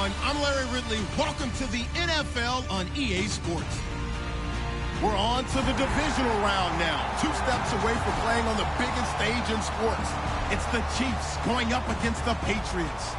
everyone. I'm Larry Ridley. Welcome to the NFL on EA Sports. We're on to the divisional round now. 2 steps away from playing on the biggest stage in sports. It's the Chiefs going up against the Patriots.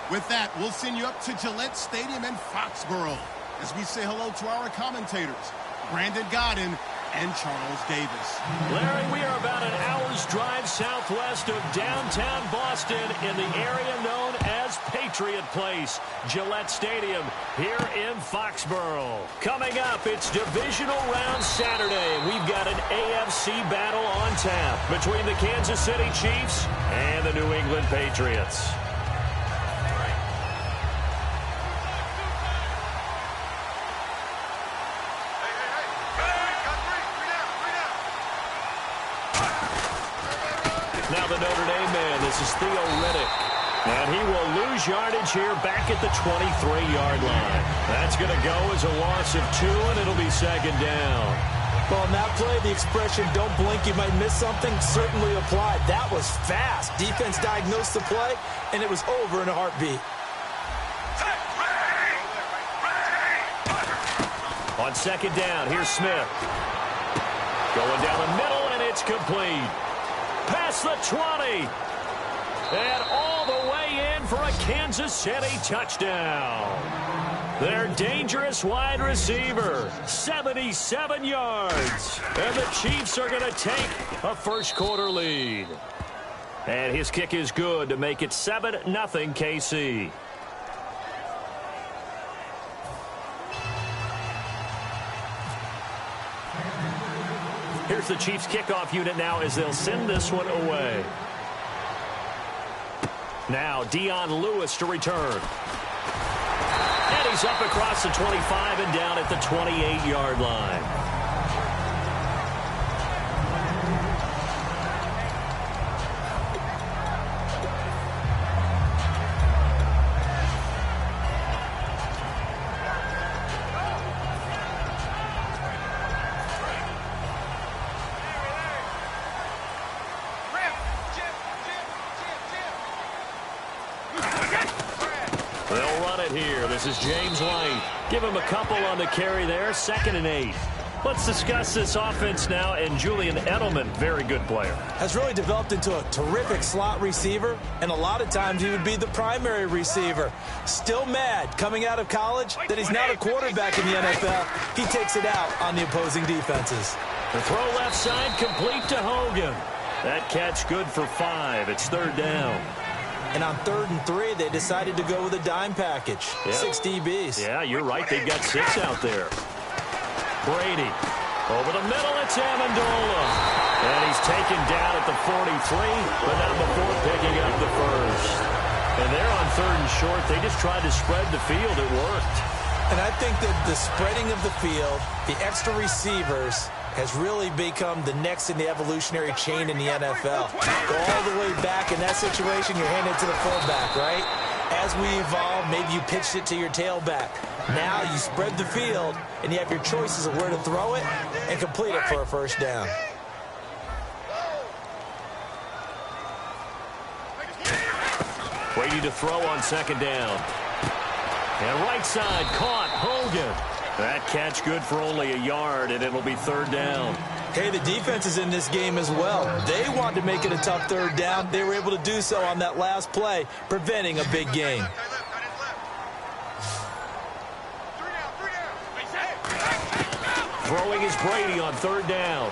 With that, we'll send you up to Gillette Stadium in Foxborough as we say hello to our commentators, Brandon Godden and Charles Davis. Larry, we are about an hour's drive southwest of downtown Boston in the area known as Patriot Place, Gillette Stadium here in Foxborough. Coming up, it's divisional round Saturday. We've got an AFC battle on tap between the Kansas City Chiefs and the New England Patriots. Now the Notre Dame man, this is Theo Riddick. And he will lose yardage here back at the 23-yard line. That's going to go as a loss of 2, and it'll be second down. Well, in that play, the expression, don't blink, you might miss something, certainly applied. That was fast. Defense diagnosed the play, and it was over in a heartbeat. On second down, here's Smith. Going down the middle, and it's complete. Past the 20. And all the way in for a Kansas City touchdown. Their dangerous wide receiver, 77 yards. And the Chiefs are going to take a first-quarter lead. And his kick is good to make it 7-0 KC. Here's the Chiefs kickoff unit now as they'll send this one away. Now Dion Lewis to return. And he's up across the 25 and down at the 28-yard line. This is James White. Give him a couple on the carry there. 2nd and 8. Let's discuss this offense now. And Julian Edelman, very good player. Has really developed into a terrific slot receiver. And a lot of times he would be the primary receiver. Still mad coming out of college that he's not a quarterback in the NFL. He takes it out on the opposing defenses. The throw left side complete to Hogan. That catch good for 5. It's 3rd down. And on 3rd and 3, they decided to go with a dime package. Yep. 6 DBs. Yeah, you're right. They've got 6 out there. Brady. Over the middle, it's Amendola. And he's taken down at the 43, but not before picking up the first. And they're on 3rd and short. They just tried to spread the field. It worked. And I think that the spreading of the field, the extra receivers, has really become the next in the evolutionary chain in the NFL. Go all the way back in that situation, you're handing it to the fullback, right? As we evolve, maybe you pitched it to your tailback. Now you spread the field, and you have your choices of where to throw it and complete it for a first down. Brady to throw on 2nd down. And right side caught Hogan. That catch good for only a yard, and it'll be 3rd down. Hey, the defense is in this game as well. They wanted to make it a tough 3rd down. They were able to do so on that last play, preventing a big gain. Throwing is Brady on 3rd down.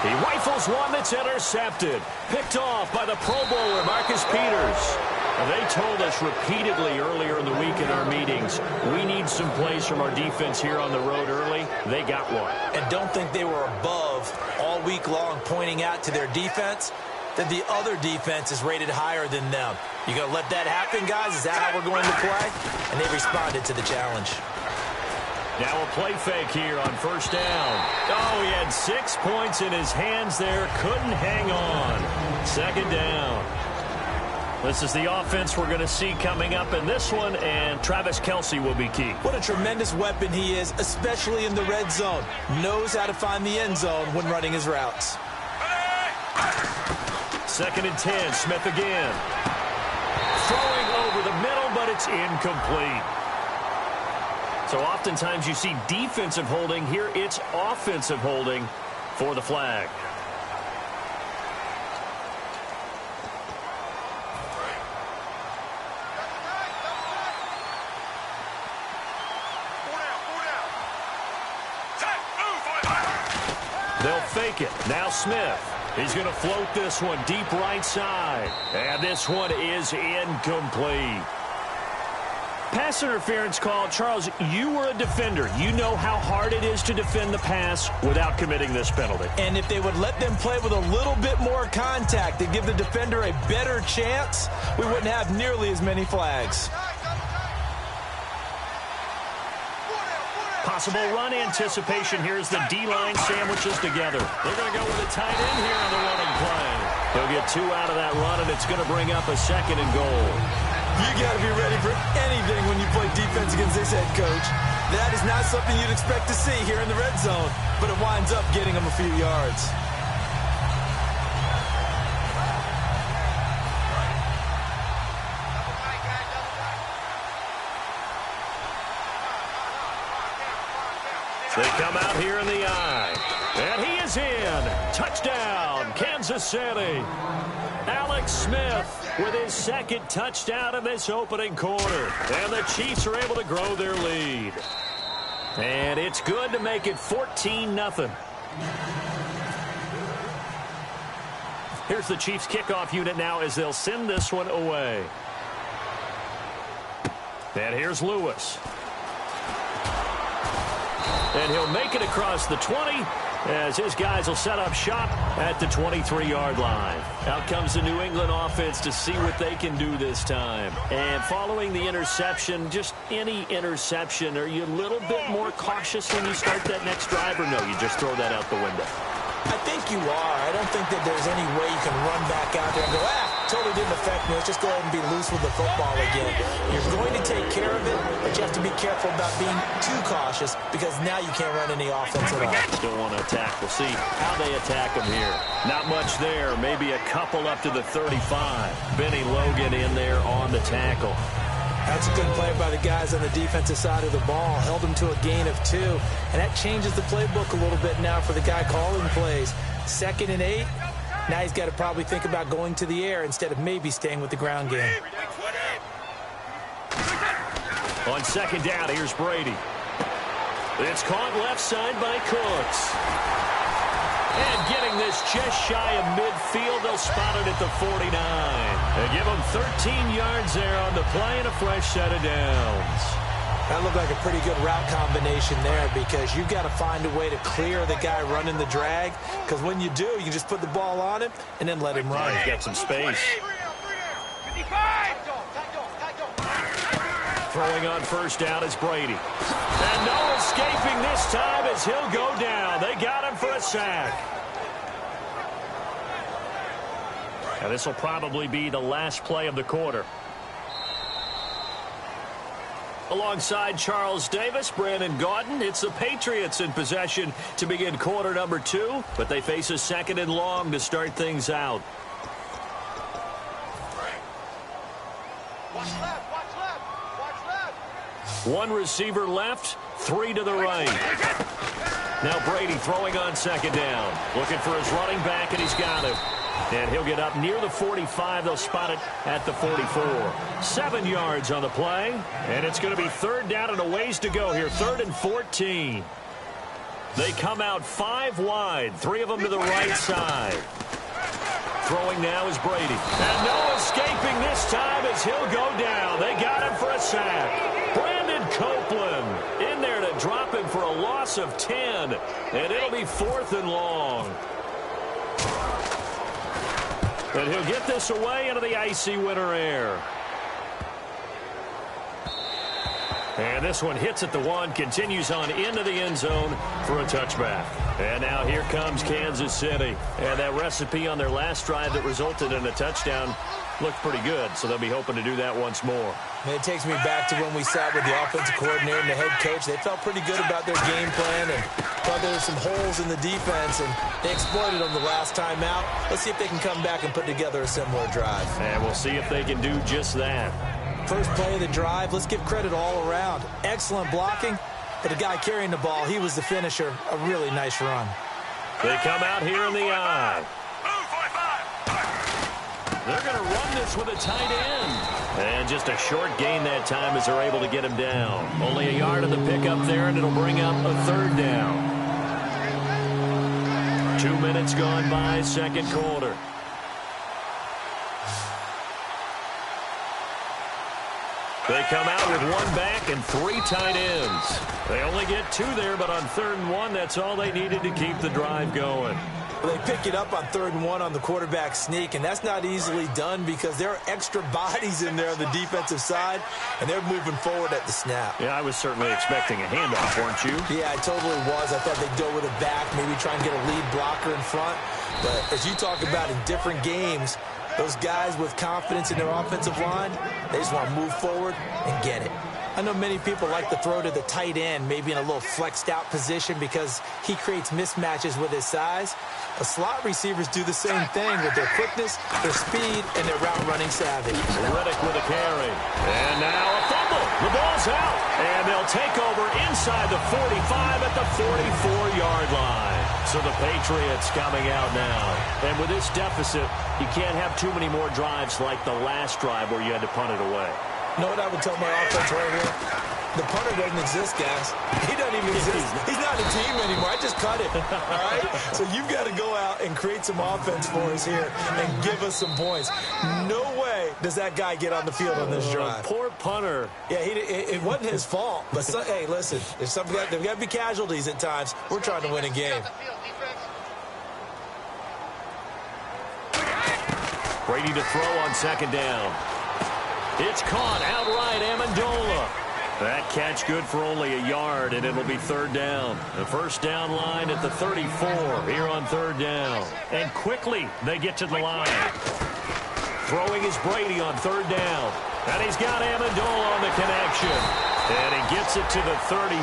He rifles one that's intercepted. Picked off by the Pro Bowler, Marcus Peters. They told us repeatedly earlier in the week in our meetings, we need some plays from our defense here on the road early. They got one. And don't think they were above all week long pointing out to their defense that the other defense is rated higher than them. You going to let that happen, guys? Is that how we're going to play? And they responded to the challenge. Now a play fake here on 1st down. Oh, he had 6 points in his hands there. Couldn't hang on. 2nd down. This is the offense we're going to see coming up in this one, and Travis Kelce will be key. What a tremendous weapon he is, especially in the red zone. Knows how to find the end zone when running his routes. 2nd and 10, Smith again. Throwing over the middle, but it's incomplete. So oftentimes you see defensive holding. Here it's offensive holding for the flag. They'll fake it. Now Smith. He's going to float this one deep right side. And this one is incomplete. Pass interference call. Charles, you were a defender. You know how hard it is to defend the pass without committing this penalty. And if they would let them play with a little bit more contact and give the defender a better chance, we wouldn't have nearly as many flags. Possible run anticipation. Here's the D-line sandwiches together. They're going to go with a tight end here on the running play. They'll get 2 out of that run, and it's going to bring up a 2nd and goal. You got to be ready for anything when you play defense against this head coach. That is not something you'd expect to see here in the red zone, but it winds up getting them a few yards. They come out here in the eye. And he is in. Touchdown, Kansas City. Alex Smith with his 2nd touchdown in this opening quarter. And the Chiefs are able to grow their lead. And it's good to make it 14-0. Here's the Chiefs kickoff unit now as they'll send this one away. And here's Lewis. And he'll make it across the 20 as his guys will set up shop at the 23-yard line. Out comes the New England offense to see what they can do this time. And following the interception, just any interception, are you a little bit more cautious when you start that next drive, or no, you just throw that out the window? I think you are. I don't think that there's any way you can run back out there and go, totally didn't affect me. Let's just go ahead and be loose with the football again. You're going to take care of it, but you have to be careful about being too cautious because now you can't run any offense at all. Still want to attack. We'll see how they attack them here. Not much there. Maybe a couple up to the 35. Benny Logan in there on the tackle. That's a good play by the guys on the defensive side of the ball. Held them to a gain of 2. And that changes the playbook a little bit now for the guy calling plays. 2nd and 8. Now he's got to probably think about going to the air instead of maybe staying with the ground game. On 2nd down, here's Brady. It's caught left side by Cooks. And getting this just shy of midfield, they'll spot it at the 49. They give them 13 yards there on the play and a fresh set of downs. That looked like a pretty good route combination there because you've got to find a way to clear the guy running the drag, because when you do, you can just put the ball on him and then let him run. He's got some space. Throwing on 1st down is Brady. And no escaping this time as he'll go down. They got him for a sack. And this will probably be the last play of the quarter. Alongside Charles Davis, Brandon Gaudin, it's the Patriots in possession to begin quarter number 2, but they face a 2nd and long to start things out. Watch left, watch left, watch left. 1 receiver left, 3 to the right. Now Brady throwing on 2nd down. Looking for his running back, and he's got him. And he'll get up near the 45. They'll spot it at the 44. 7 yards on the play. And it's going to be 3rd down and a ways to go here. 3rd and 14. They come out 5 wide. 3 of them to the right side. Throwing now is Brady. And no escaping this time as he'll go down. They got him for a sack. Brandon Copeland in there to drop him for a loss of 10. And it'll be 4th and long. And he'll get this away into the icy winter air. And this one hits at the 1, continues on into the end zone for a touchback. And now here comes Kansas City. And that recipe on their last drive that resulted in a touchdown looked pretty good, so they'll be hoping to do that once more. And it takes me back to when we sat with the offensive coordinator and the head coach. They felt pretty good about their game plan, and Thought there were some holes in the defense, and they exploited them the last time out. Let's see if they can come back and put together a similar drive. And we'll see if they can do just that. First play of the drive, let's give credit all around. Excellent blocking, but the guy carrying the ball, he was the finisher. A really nice run. They come out here in the I. They're going to run this with a tight end. And just a short gain that time as they're able to get him down. Only a yard of the pickup there, and it'll bring up a third down. 2 minutes gone by, second quarter. They come out with one back and 3 tight ends. They only get 2 there, but on 3rd and 1, that's all they needed to keep the drive going. They pick it up on 3rd and 1 on the quarterback sneak, and that's not easily done because there are extra bodies in there on the defensive side, and they're moving forward at the snap. Yeah, I was certainly expecting a handoff, weren't you? Yeah, I totally was. I thought they'd go with a back, maybe try and get a lead blocker in front. But as you talk about in different games, those guys with confidence in their offensive line, they just want to move forward and get it. I know many people like to throw to the tight end, maybe in a little flexed out position because he creates mismatches with his size. The slot receivers do the same thing with their quickness, their speed, and their route running savvy. Riddick with a carry. And now a fumble. The ball's out. And they'll take over inside the 45 at the 44-yard line. So the Patriots coming out now. And with this deficit, you can't have too many more drives like the last drive where you had to punt it away. You know what I would tell my offense right here? The punter doesn't exist, guys. He doesn't even exist. He's not a team anymore. I just cut it, all right? So you've got to go out and create some offense for us here and give us some points. No way does that guy get on the field on this drive. Poor punter. Yeah, it wasn't his fault. But, hey, listen, there's got to be casualties at times. We're trying to win a game. Brady to throw on 2nd down. It's caught outright, Amendola. That catch good for only a yard, and it'll be 3rd down. The first down line at the 34 here on 3rd down. And quickly they get to the line. Throwing is Brady on 3rd down. And he's got Amendola on the connection. And he gets it to the 34.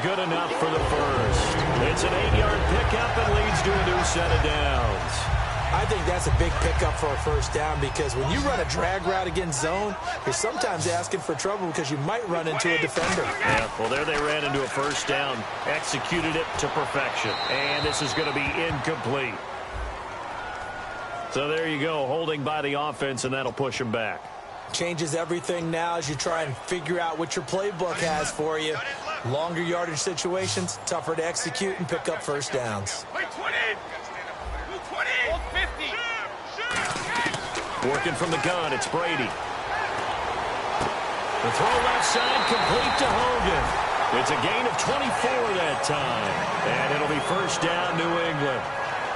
Good enough for the first. It's an 8-yard pickup and leads to a new set of downs. I think that's a big pickup for a first down because when you run a drag route against zone, you're sometimes asking for trouble because you might run into a defender. Yeah, well, there they ran into a first down, executed it to perfection, and this is going to be incomplete. So there you go, holding by the offense, and that'll push them back. Changes everything now as you try and figure out what your playbook has for you. Longer yardage situations, tougher to execute and pick up first downs. Working from the gun, it's Brady. The throw left side, complete to Hogan. It's a gain of 24 that time. And it'll be first down, New England.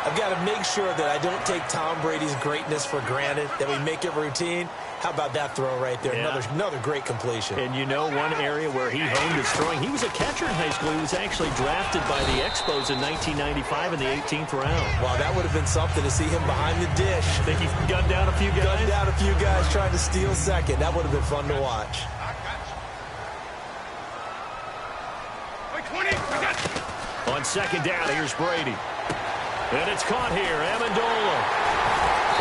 I've got to make sure that I don't take Tom Brady's greatness for granted, that we make it routine. How about that throw right there? Yeah. Another great completion. And you know one area where he honed his throwing, he was a catcher in high school. He was actually drafted by the Expos in 1995 in the 18th round. Wow, that would have been something to see him behind the dish. Think he gunned down a few guys? Gunned down a few guys trying to steal second. That would have been fun to watch. On 2nd down, here's Brady. And it's caught here, Amendola.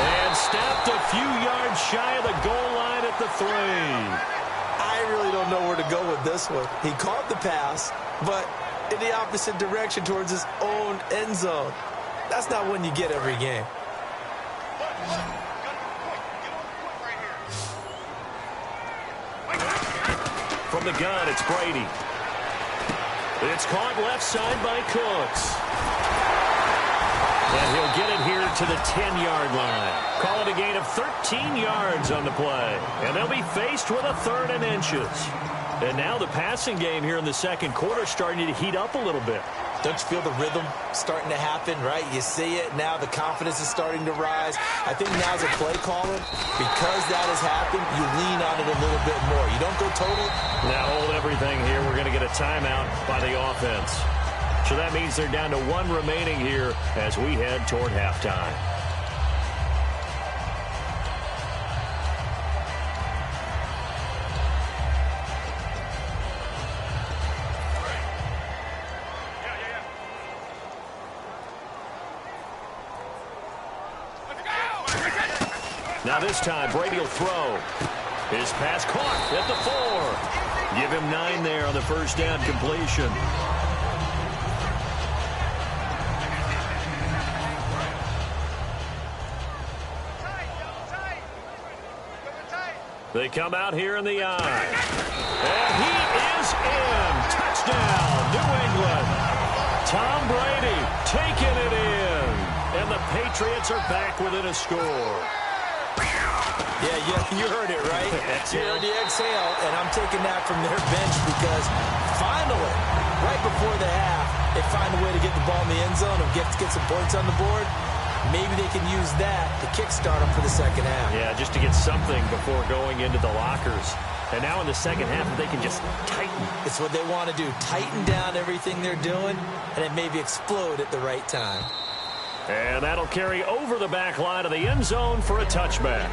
And snapped a few yards shy of the goal line at the 3. I really don't know where to go with this one. He caught the pass, but in the opposite direction towards his own end zone. That's not one you get every game. From the gun, it's Brady. It's caught left side by Cooks. And he'll get it here to the 10-yard line. Call it a gain of 13 yards on the play. And they'll be faced with a 3rd and inches. And now the passing game here in the second quarter starting to heat up a little bit. Don't you feel the rhythm starting to happen, right? You see it now. The confidence is starting to rise. I think now as a play caller, because that has happened, you lean on it a little bit more. You don't go total. Now hold everything here. We're going to get a timeout by the offense. So that means they're down to 1 remaining here as we head toward halftime. Now this time, Brady will throw. His pass caught at the 4. Give him 9 there on the first down completion. They come out here in the eye. And he is in. Touchdown, New England. Tom Brady taking it in. And the Patriots are back within a score. Yeah, you heard it, right? You heard the exhale, and I'm taking that from their bench because finally, right before the half, they find a way to get the ball in the end zone and get some points on the board. Maybe they can use that to kickstart them for the second half. Yeah, just to get something before going into the lockers. And now in the second half, they can just tighten. It's what they want to do. Tighten down everything they're doing, and then maybe explode at the right time. And that'll carry over the back line of the end zone for a touchback.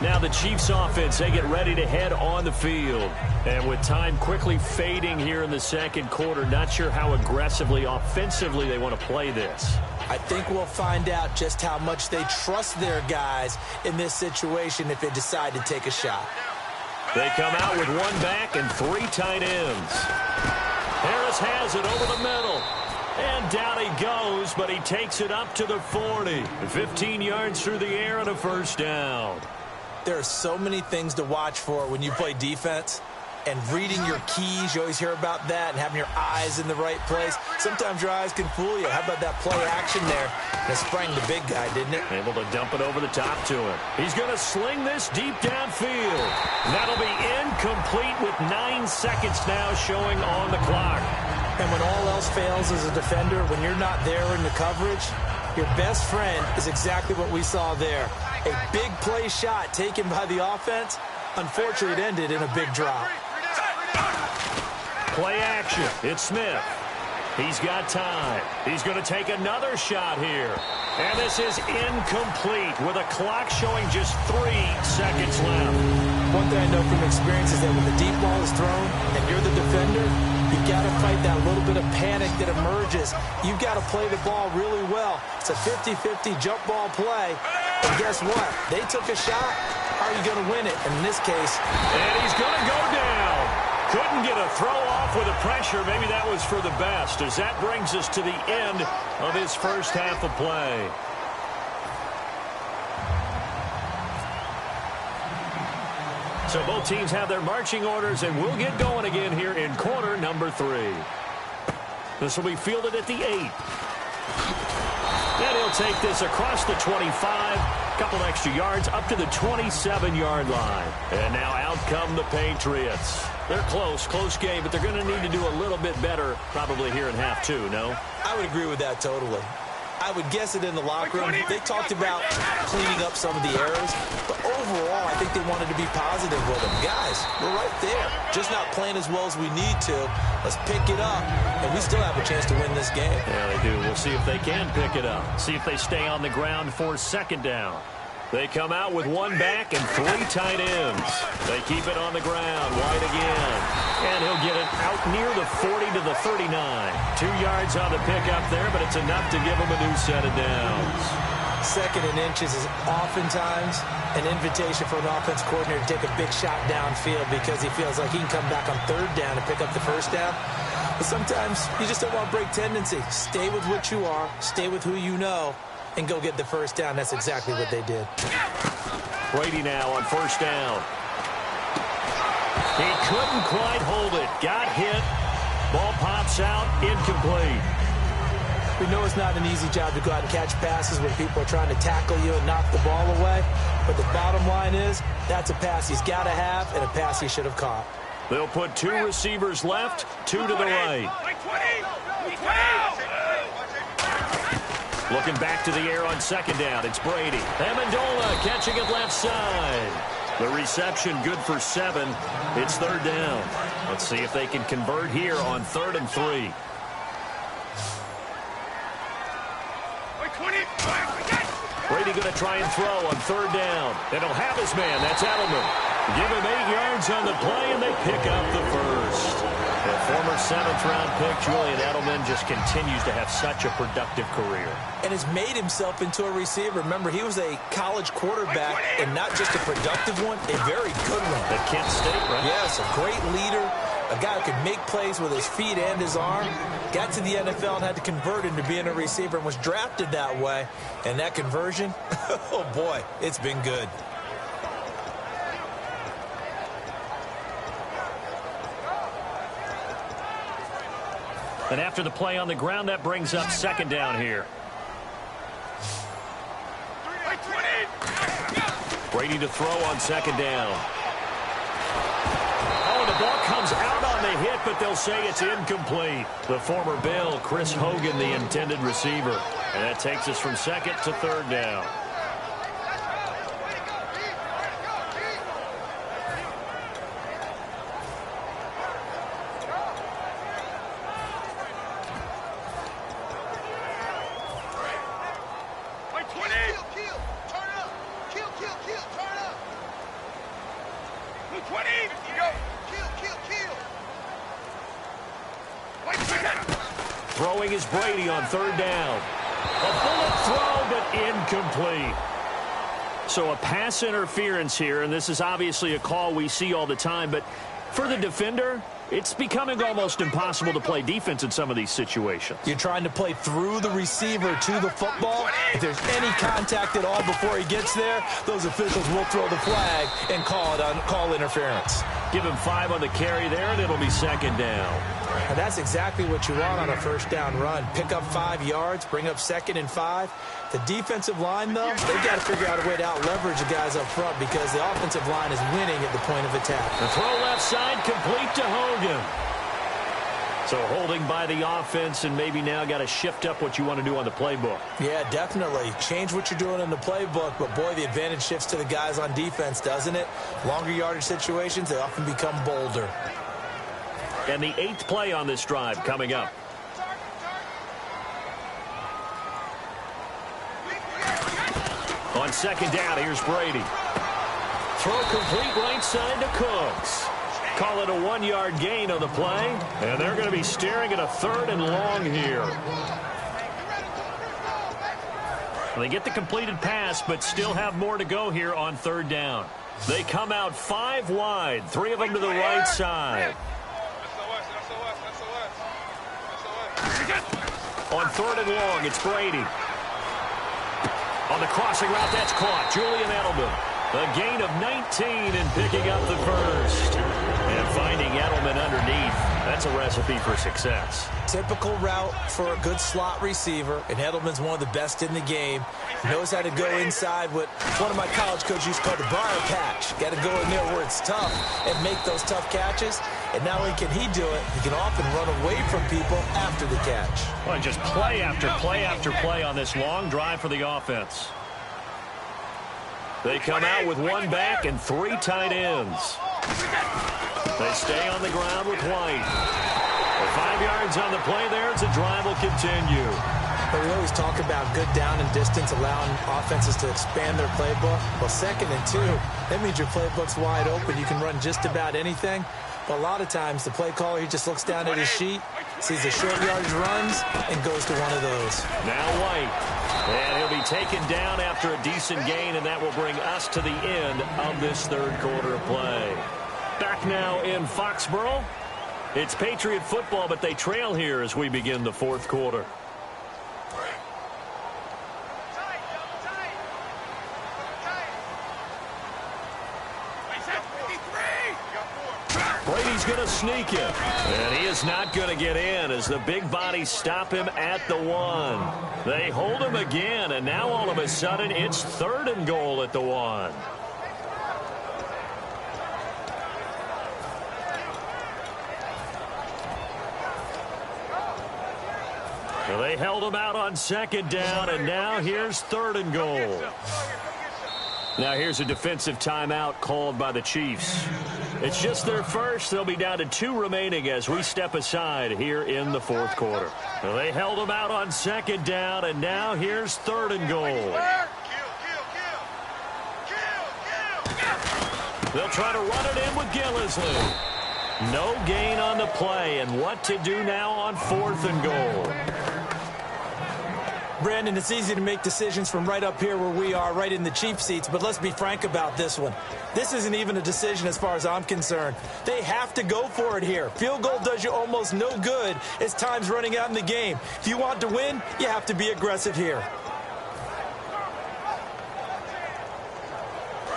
Now the Chiefs offense, they get ready to head on the field. And with time quickly fading here in the second quarter, not sure how aggressively, offensively they want to play this. I think we'll find out just how much they trust their guys in this situation if they decide to take a shot. They come out with 1 back and 3 tight ends. Harris has it over the middle. And down he goes, but he takes it up to the 40. 15 yards through the air and a first down. There are so many things to watch for when you play defense. And reading your keys, you always hear about that, and having your eyes in the right place. Sometimes your eyes can fool you. How about that play action there? And it sprang the big guy, didn't it? Able to dump it over the top to him. He's going to sling this deep downfield. That'll be incomplete with 9 seconds now showing on the clock. And when all else fails as a defender, when you're not there in the coverage, your best friend is exactly what we saw there. A big play shot taken by the offense. Unfortunately, it ended in a big drop. Play action. It's Smith. He's got time. He's going to take another shot here. And this is incomplete with a clock showing just 3 seconds left. One thing I know from experience is that when the deep ball is thrown and you're the defender, you've got to fight that little bit of panic that emerges. You've got to play the ball really well. It's a 50-50 jump ball play. And guess what? They took a shot. How are you going to win it? And in this case... And he's going to go down. Couldn't get a throw off with the pressure. Maybe that was for the best, as that brings us to the end of his first half of play. So both teams have their marching orders, and we'll get going again here in quarter number 3. This will be fielded at the 8. And he'll take this across the 25, couple extra yards up to the 27-yard line. And now out come the Patriots. They're close game, but they're going to need to do a little bit better probably here in half 2, no? I would agree with that totally. I would guess it in the locker room. They talked about cleaning up some of the errors, but overall, I think they wanted to be positive with them. Guys, we're right there. Just not playing as well as we need to. Let's pick it up, and we still have a chance to win this game. Yeah, they do. We'll see if they can pick it up. See if they stay on the ground for second down. They come out with 1 back and 3 tight ends. They keep it on the ground, wide again. And he'll get it out near the 40 to the 39. 2 yards on the pickup there, but it's enough to give him a new set of downs. 2nd and inches is oftentimes an invitation for an offense coordinator to take a big shot downfield because he feels like he can come back on 3rd down and pick up the first down. But sometimes you just don't want to break tendency. Stay with what you are, stay with who you know, and go get the first down. That's exactly what they did. Brady now on first down. He couldn't quite hold it. Got hit. Ball pops out. Incomplete. We know it's not an easy job to go out and catch passes when people are trying to tackle you and knock the ball away. But the bottom line is, that's a pass he's got to have and a pass he should have caught. They'll put 2 receivers left, 2 to the right. Looking back to the air on second down, it's Brady. Amendola catching it left side. The reception good for 7. It's 3rd down. Let's see if they can convert here on 3rd and 3. Brady going to try and throw on 3rd down. And he'll have his man. That's Edelman. Give him 8 yards on the play, and they pick up the first. The former 7th-round pick, Julian Edelman, just continues to have such a productive career. And has made himself into a receiver. Remember, he was a college quarterback, and not just a productive one, a very good one. At Kent State, right? Yes, a great leader, a guy who could make plays with his feet and his arm. Got to the NFL and had to convert into being a receiver and was drafted that way. And that conversion, oh boy, it's been good. And after the play on the ground, that brings up 2nd down here. Brady to throw on 2nd down. Oh, the ball comes out on the hit, but they'll say it's incomplete. The former Bill, Chris Hogan, the intended receiver. And that takes us from 2nd to 3rd down. Throwing is Brady on 3rd down. A bullet throw, but incomplete. So a pass interference here, and this is obviously a call we see all the time, but for the defender, it's becoming almost impossible to play defense in some of these situations. You're trying to play through the receiver to the football. If there's any contact at all before he gets there, those officials will throw the flag and call interference. Give him 5 on the carry there, and it'll be 2nd down. And that's exactly what you want on a 1st down run. Pick up 5 yards, bring up 2nd and 5. The defensive line, though, they've got to figure out a way to out-leverage the guys up front because the offensive line is winning at the point of attack. The throw left side, complete to Hogan. So holding by the offense, and maybe now got to shift up what you want to do on the playbook. Yeah, definitely. Change what you're doing in the playbook, but boy, the advantage shifts to the guys on defense, doesn't it? Longer yardage situations, they often become bolder. And the 8th play on this drive coming up. On 2nd down, here's Brady. Throw complete right side to Cooks. Call it a 1-yard gain on the play, and they're going to be staring at a 3rd and long here. They get the completed pass, but still have more to go here on 3rd down. They come out 5 wide, 3 of them to the right side. On 3rd and long, it's Brady. On the crossing route, that's caught. Julian Edelman. A gain of 19 and picking up the 1st. And finding Edelman underneath, that's a recipe for success. Typical route for a good slot receiver, and Edelman's one of the best in the game. Knows how to go inside what one of my college coaches used to call the briar patch. Got to go in there where it's tough and make those tough catches. And not only can he do it, he can often run away from people after the catch. Well, just play after play after play on this long drive for the offense. They come out with 1 back and 3 tight ends. They stay on the ground with White. 5 yards on the play there as the drive will continue. But we always talk about good down and distance, allowing offenses to expand their playbook. Well, 2nd and 2, that means your playbook's wide open. You can run just about anything. But a lot of times, the play caller, he just looks down at his sheet, sees the short yardage runs, and goes to one of those. Now White. And he'll be taken down after a decent gain, and that will bring us to the end of this 3rd quarter of play. Back now in Foxborough. It's Patriot football, but they trail here as we begin the 4th quarter. Brady's going to sneak it. And he is not going to get in as the big bodies stop him at the 1. They hold him again, and now all of a sudden it's 3rd and goal at the 1. Well, they held him out on 2nd down, and now here's 3rd and goal. Now here's a defensive timeout called by the Chiefs. It's just their first. They'll be down to 2 remaining as we step aside here in the 4th quarter. Well, they held him out on 2nd down, and now here's 3rd and goal. They'll try to run it in with Gillisley. No gain on the play, and what to do now on 4th and goal. Brandon, it's easy to make decisions from right up here where we are, right in the cheap seats, but let's be frank about this one. This isn't even a decision as far as I'm concerned. They have to go for it here. Field goal does you almost no good as time's running out in the game. If you want to win, you have to be aggressive here.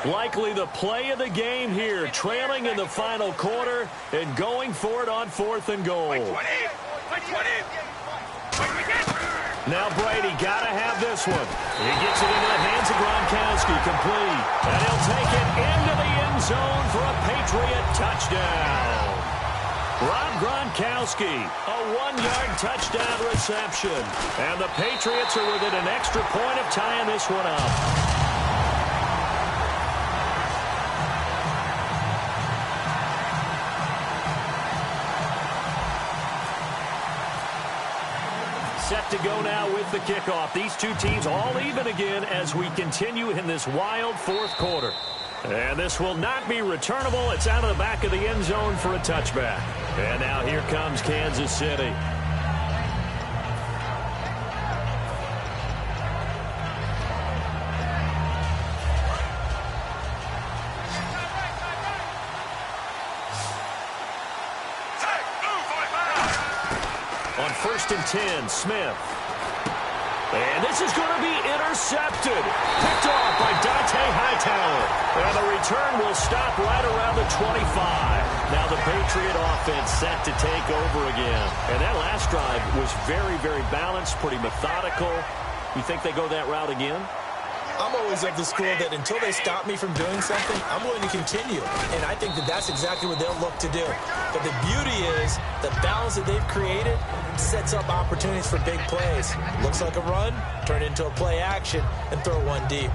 Likely the play of the game here, trailing in the final quarter and going for it on 4th and goal. Now Brady got to have this one. He gets it into the hands of Gronkowski, complete. And he'll take it into the end zone for a Patriot touchdown. Rob Gronkowski, a 1-yard touchdown reception. And the Patriots are within an extra point of tying this one up. Set to go now with the kickoff. These two teams all even again as we continue in this wild 4th quarter. And this will not be returnable. It's out of the back of the end zone for a touchback. And now here comes Kansas City. On 1st and 10, Smith. And this is going to be intercepted. Picked off by Dante Hightower. And the return will stop right around the 25. Now the Patriot offense set to take over again. And that last drive was very, very balanced, pretty methodical. You think they go that route again? I'm always of the school that until they stop me from doing something, I'm going to continue. And I think that that's exactly what they'll look to do. But the beauty is the balance that they've created sets up opportunities for big plays. Looks like a run, turn it into a play action, and throw one deep.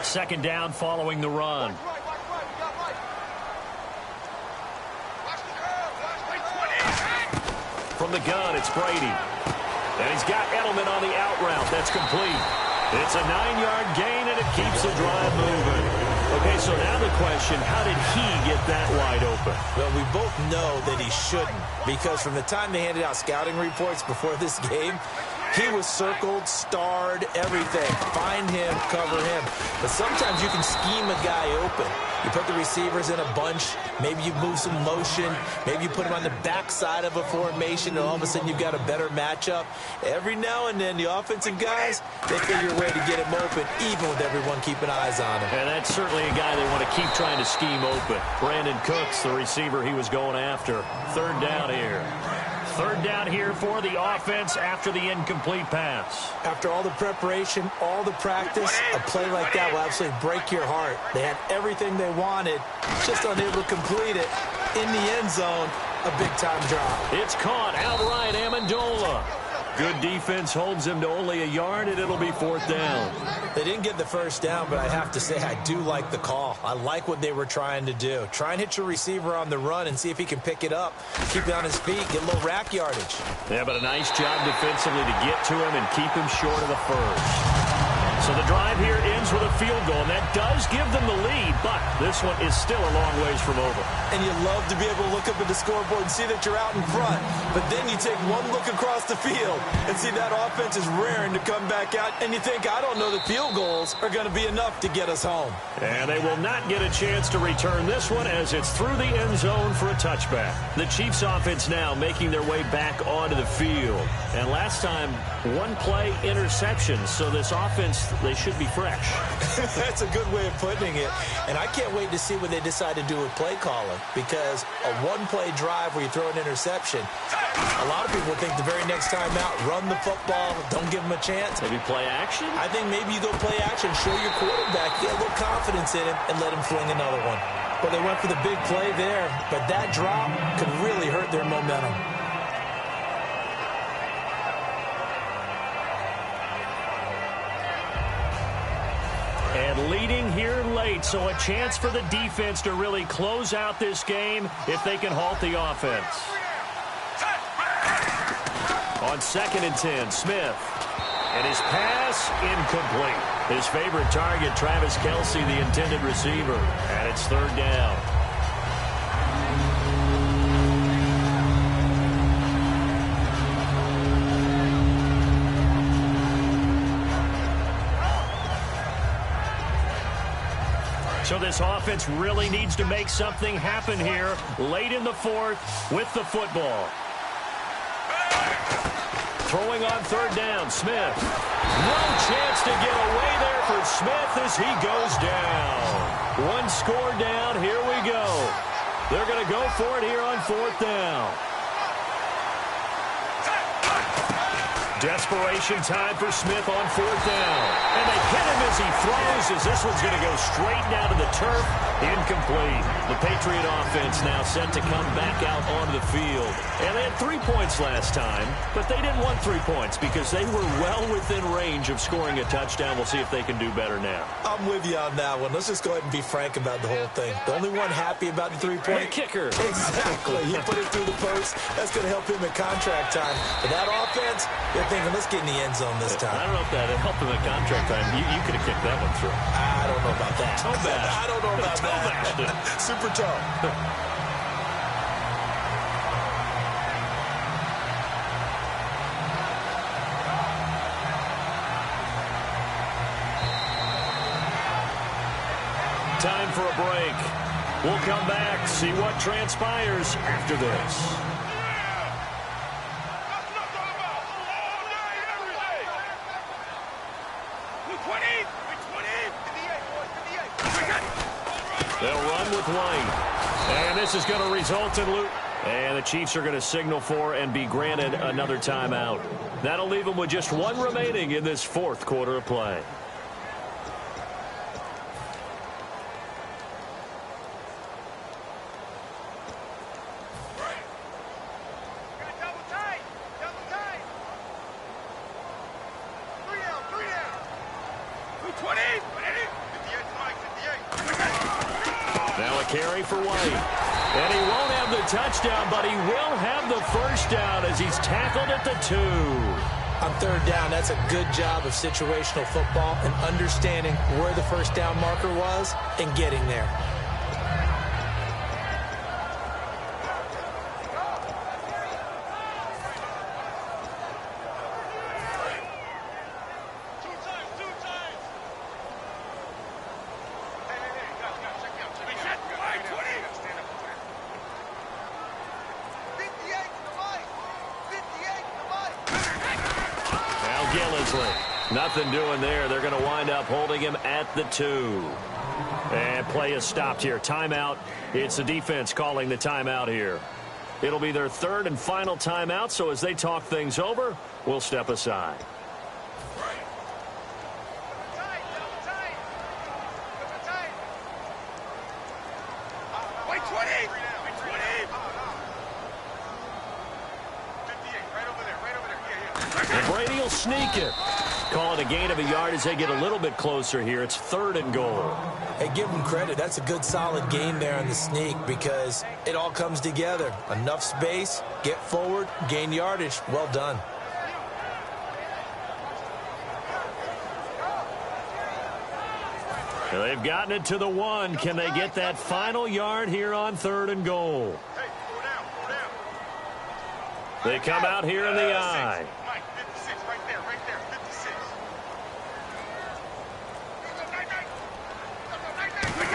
Second down following the run. From the gun, it's Brady. And he's got Edelman on the out route. That's complete. It's a 9-yard gain, and it keeps the drive moving. Okay, so now the question, how did he get that wide open? Well, we both know that he shouldn't, because from the time they handed out scouting reports before this game, he was circled, starred, everything. Find him, cover him. But sometimes you can scheme a guy open. You put the receivers in a bunch. Maybe you move some motion. Maybe you put him on the backside of a formation, and all of a sudden you've got a better matchup. Every now and then, the offensive guys, they figure a way to get him open, even with everyone keeping eyes on him. And that's certainly a guy they want to keep trying to scheme open. Brandon Cooks, the receiver he was going after. 3rd down here. 3rd down here for the offense after the incomplete pass. After all the preparation, all the practice, a play like that will absolutely break your heart. They had everything they wanted, just unable to complete it. In the end zone, a big-time drop. It's caught outright, Amendola. Good defense holds him to only a yard, and it'll be 4th down. They didn't get the first down, but I have to say I do like the call. I like what they were trying to do. Try and hit your receiver on the run and see if he can pick it up. Keep it on his feet, get a little rack yardage. Yeah, but a nice job defensively to get to him and keep him short of the first. So the drive here ends with a field goal, and that does give them the lead, but this one is still a long ways from over. And you love to be able to look up at the scoreboard and see that you're out in front, but then you take one look across the field and see that offense is raring to come back out, and you think, I don't know that field goals are going to be enough to get us home. And they will not get a chance to return this one as it's through the end zone for a touchback. The Chiefs offense now making their way back onto the field. And last time, one play interception, so this offense, they should be fresh. That's a good way of putting it. And I can't wait to see what they decide to do with play calling, because a one-play drive where you throw an interception, a lot of people think the very next time out, run the football, don't give them a chance. Maybe play action? I think maybe you go play action, show your quarterback, get a little confidence in him, and let him fling another one. Well, they went for the big play there, but that drop could really hurt their momentum. And leading here late, so a chance for the defense to really close out this game if they can halt the offense. On 2nd and 10, Smith. And his pass, incomplete. His favorite target, Travis Kelce, the intended receiver. And it's 3rd down. So this offense really needs to make something happen here late in the 4th with the football. Throwing on 3rd down, Smith. No chance to get away there for Smith as he goes down. 1 score down, here we go. They're going to go for it here on 4th down. Desperation time for Smith on 4th down. And they hit him as he throws, as this one's going to go straight down to the turf. Incomplete. The Patriot offense now set to come back out onto the field. And they had 3 points last time, but they didn't want 3 points because they were well within range of scoring a touchdown. We'll see if they can do better now. I'm with you on that one. Let's just go ahead and be frank about the whole thing. The only one happy about the 3-point kicker. Exactly. He put it through the post. That's going to help him in contract time. But that offense, they're thinking, let's get in the end zone this time. I don't know if that helped him in contract time. You could have kicked that one through. I don't know about that. Toe bash. I don't know about that. Super toe. Time for a break. We'll come back, see what transpires after this. They'll run with White. And this is going to result in loot. And the Chiefs are going to signal for and be granted another timeout. That'll leave them with just 1 remaining in this 4th quarter of play. Carry for White. And he won't have the touchdown, but he will have the 1st down as he's tackled at the 2. On 3rd down, that's a good job of situational football and understanding where the 1st down marker was and getting there. Nothing doing there. They're going to wind up holding him at the 2. And play is stopped here. Timeout. It's the defense calling the timeout here. It'll be their 3rd and final timeout, so as they talk things over, we'll step aside. And Brady will sneak it. Call it a gain of a yard as they get a little bit closer here. It's 3rd and goal. Hey, give them credit. That's a good, solid game there on the sneak because it all comes together. Enough space, get forward, gain yardage. Well done. Well, they've gotten it to the 1. Can they get that final yard here on 3rd and goal? They come out here in the I.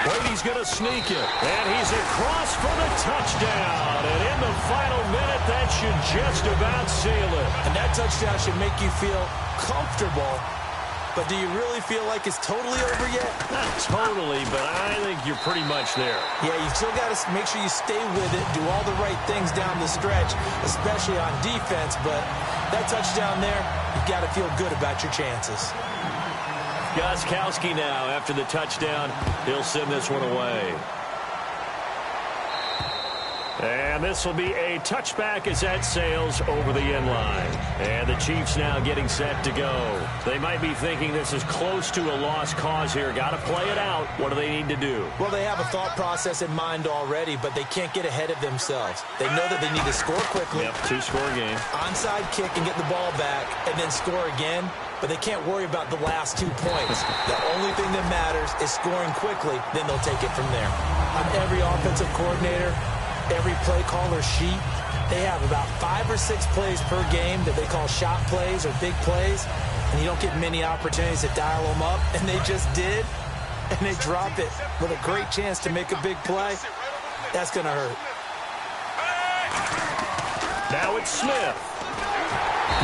Brady's going to sneak it, and he's across for the touchdown. And in the final minute, that should just about seal it. And that touchdown should make you feel comfortable. But do you really feel like it's totally over yet? Not totally, but I think you're pretty much there. Yeah, you still got to make sure you stay with it, do all the right things down the stretch, especially on defense. But that touchdown there, you've got to feel good about your chances. Gostkowski now, after the touchdown, he'll send this one away. And this will be a touchback as that sails over the end line. And the Chiefs now getting set to go. They might be thinking this is close to a lost cause here. Got to play it out. What do they need to do? Well, they have a thought process in mind already, but they can't get ahead of themselves. They know that they need to score quickly. Yep, two-score game. Onside kick and get the ball back and then score again. But they can't worry about the last 2 points. The only thing that matters is scoring quickly. Then they'll take it from there. On every offensive coordinator, every play caller sheet, they have about 5 or 6 plays per game that they call shot plays or big plays, and you don't get many opportunities to dial them up, and they just did, and they drop it with a great chance to make a big play. That's going to hurt. Now it's Smith.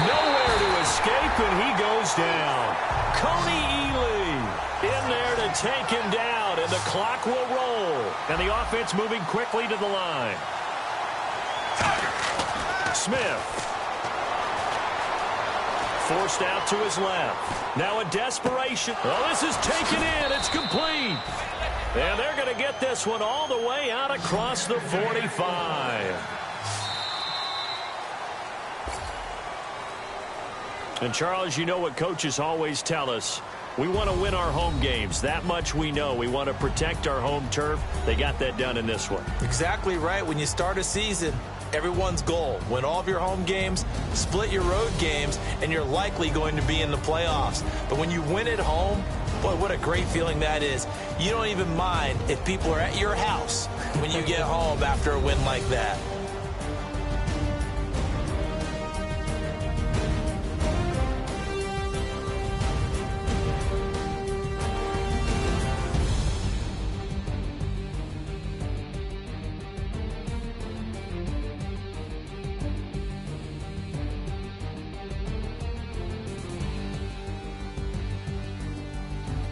Nowhere to escape, and he goes down. Coney Ely in there to take him down, and the clock will roll. And the offense moving quickly to the line. Smith. Forced out to his left. Now a desperation. Oh, this is taken in. It's complete. And they're going to get this one all the way out across the 45. And, Charles, you know what coaches always tell us. We want to win our home games. That much we know. We want to protect our home turf. They got that done in this one. Exactly right. When you start a season, everyone's goal, win all of your home games, split your road games, and you're likely going to be in the playoffs. But when you win at home, boy, what a great feeling that is. You don't even mind if people are at your house when you get home after a win like that.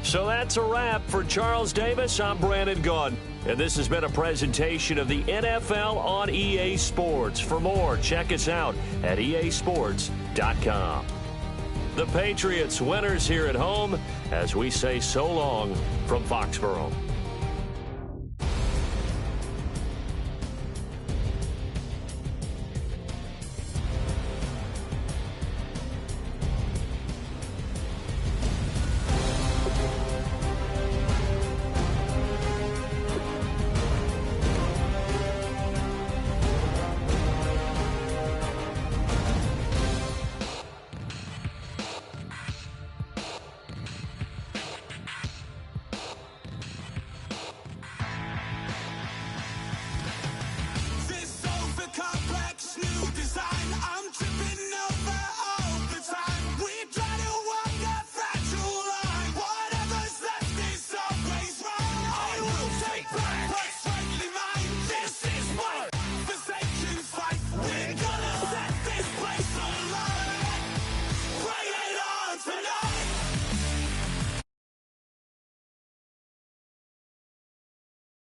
So that's a wrap for Charles Davis. I'm Brandon Gaudin. And this has been a presentation of the NFL on EA Sports. For more, check us out at easports.com. The Patriots winners here at home as we say so long from Foxborough.